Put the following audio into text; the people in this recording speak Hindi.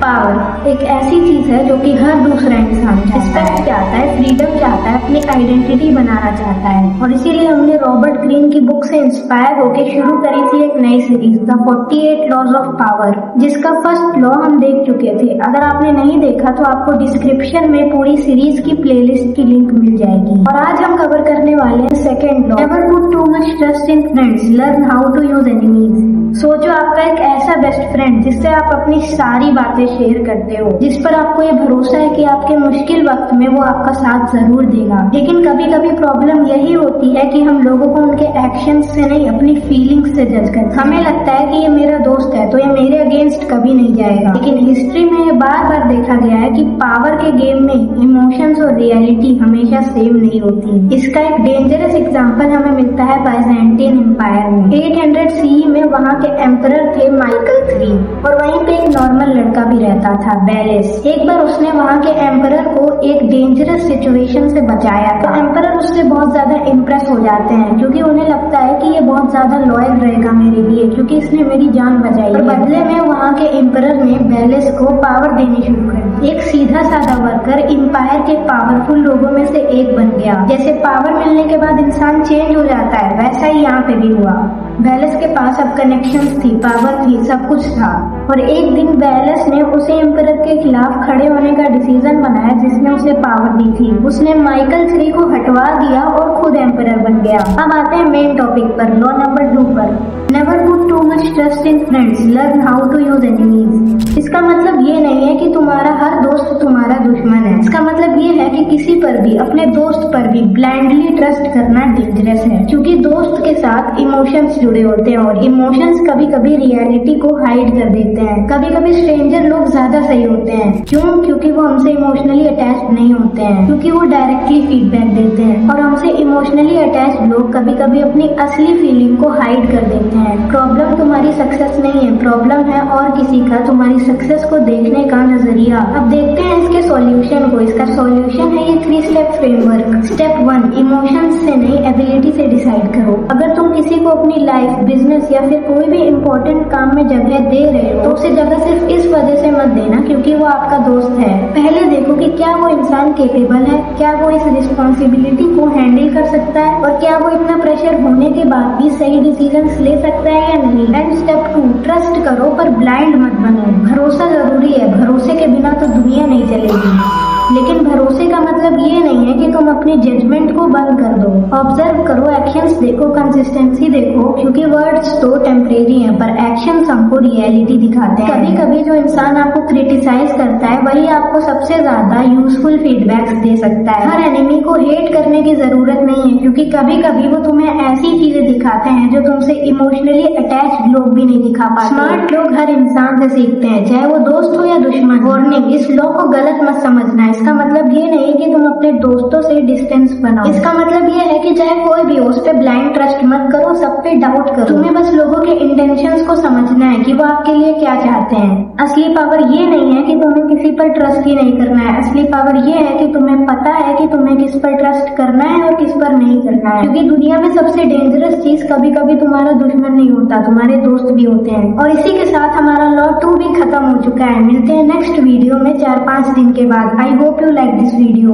पावर एक ऐसी चीज है जो कि हर दूसरा इंसान रिस्पेक्ट चाहता है, फ्रीडम चाहता है, अपनी आइडेंटिटी बनाना चाहता है। और इसीलिए हमने रॉबर्ट ग्रीन की बुक से इंस्पायर होकर शुरू करी थी एक नई series the 48 laws of power, जिसका फर्स्ट लॉ हम देख चुके थे। अगर आपने नहीं देखा तो आपको डिस्क्रिप्शन में पूरी सीरीज की प्लेलिस्ट की लिंक मिल जाएगी। और आज हम कवर करने वाले हैं second law, never put too much trust in friends, learn how to use enemies. सोचो आपका एक ऐसा बेस्ट फ्रेंड जिससे आप अपनी सारी बातें शेयर करते हो, जिस पर आपको ये भरोसा है कि आपके मुश्किल वक्त में वो आपका साथ जरूर देगा। लेकिन कभी कभी प्रॉब्लम यही होती है कि हम लोगों को उनके एक्शंस से नहीं, अपनी फीलिंग्स से जज करते हैं। हमें लगता है कि ये मेरा दोस्त है तो ये मेरे अगेंस्ट कभी नहीं जाएगा। लेकिन हिस्ट्री में ये बार बार देखा गया है कि पावर के गेम में इमोशंस और रियलिटी हमेशा सेम नहीं होती। इसका एक डेंजरस एग्जाम्पल हमें मिलता है बाइजेंटाइन एम्पायर में। 800 CE में वहाँ के एम्परर थे माइकल III, और वहीं पे एक नॉर्मल लड़का भी रहता था, बेलिस। एक बार उसने वहाँ के एम्परर को एक डेंजरस सिचुएशन से बचाया। तो एम्परर उससे बहुत ज्यादा इम्प्रेस हो जाते हैं, क्योंकि उन्हें लगता है कि ये बहुत ज्यादा लॉयल रहेगा मेरे लिए, क्योंकि इसने मेरी जान बचाई। और बदले में वहाँ के एम्परर ने बेलिस को पावर देनी शुरू कर दी। एक सीधा साधा वर्कर एम्पायर के पावरफुल लोगों में से एक बन गया। जैसे पावर मिलने के बाद इंसान चेंज हो जाता है, वैसा ही यहाँ पे भी हुआ। बेलिस के पास अब कनेक्शंस थी, पावर थी, सब कुछ था। और एक दिन बेलिस ने उसे एम्परर के खिलाफ खड़े होने का डिसीजन बनाया जिसने उसे पावर दी थी। उसने माइकल III को हटवा दिया और खुद एम्परर बन गया। अब आते हैं मेन टॉपिक पर, लॉ नंबर 2 पर, never put too much trust in friends, learn how to use enemies. इसका मतलब ये नहीं है कि तुम्हारा हर दोस्त तुम्हारा दुश्मन है। इसका मतलब ये है कि किसी पर भी, अपने दोस्त पर भी ब्लाइंडली ट्रस्ट करना डेंजरस है, क्योंकि दोस्त के साथ इमोशंस जुड़े होते हैं और इमोशंस कभी कभी रियलिटी को हाइड कर देते हैं। कभी कभी स्ट्रेंजर लोग ज्यादा सही होते हैं। क्यों? क्योंकि वो हमसे इमोशनली अटैच्ड नहीं होते हैं, क्योंकि वो डायरेक्टली फीडबैक देते हैं। और हमसे इमोशनली अटैच्ड लोग कभी कभी अपनी असली फीलिंग को हाइड कर देते हैं। प्रॉब्लम तुम्हारी सक्सेस नहीं है, प्रॉब्लम है और किसी का तुम्हारी सक्सेस को देखने का नजरिया। अब देखते हैं इसके सॉल्यूशन को। इसका सॉल्यूशन है ये 3 स्टेप फ्रेमवर्क। स्टेप 1, इमोशंस से नहीं, एबिलिटी से डिसाइड करो। अगर तुम किसी को अपनी लाइफ, बिजनेस या फिर कोई भी इम्पोर्टेंट काम में जगह दे रहे हो तो उसे जगह सिर्फ इस वजह से मत देना क्योंकि वो आपका दोस्त है। पहले देखो कि क्या वो इंसान केपेबल है, क्या वो इस रिस्पॉन्सिबिलिटी को हैंडल कर सकता है, और क्या वो इतना प्रेशर होने के बाद भी सही डिसीजंस ले सकता है या नहीं। एंड स्टेप 2, ट्रस्ट करो पर ब्लाइंड मत बनो। भरोसा जरूरी है, भरोसे के बिना तो दुनिया नहीं चलेगी। लेकिन भरोसे का मतलब ये नहीं है कि तुम अपनी जजमेंट को बंद कर दो। ऑब्जर्व करो, एक्शंस देखो, कंसिस्टेंसी देखो, क्योंकि वर्ड्स तो टेम्परेरी हैं पर एक्शंस हमको रियलिटी दिखाते हैं। कभी कभी जो इंसान आपको क्रिटिसाइज करता है वही आपको सबसे ज्यादा यूजफुल फीडबैक्स दे सकता है। हर एनिमी को हेट करने की जरूरत नहीं है, क्योंकि कभी कभी वो तुम्हें ऐसी चीजें दिखाते हैं जो तुमसे इमोशनली अटैच्ड लोग भी नहीं दिखा पाते। स्मार्ट लोग हर इंसान से सीखते हैं, चाहे वो दोस्त हो या दुश्मन। वार्निंग, इस लॉ को गलत मत समझना। इसका मतलब ये नहीं है कि तुम अपने दोस्तों से डिस्टेंस बनाओ। इसका मतलब ये है कि चाहे कोई भी हो उस पे ब्लाइंड ट्रस्ट मत करो, सब पे डाउट करो। तुम्हें बस लोगों के इंटेंशंस को समझना है कि वो आपके लिए क्या चाहते हैं। असली पावर ये नहीं है कि तुम्हें किसी पर ट्रस्ट ही नहीं करना है। असली पावर ये है कि तुम्हें पता है कि तुम्हें किस पर ट्रस्ट करना है और किस पर नहीं करना है। क्योंकि दुनिया में सबसे डेंजरस चीज कभी कभी तुम्हारा दुश्मन नहीं होता, तुम्हारे दोस्त भी होते हैं। और इसी के साथ हमारा लॉ 2 भी खत्म हो चुका है। मिलते हैं नेक्स्ट वीडियो में 4-5 दिन के बाद। I hope you like this video.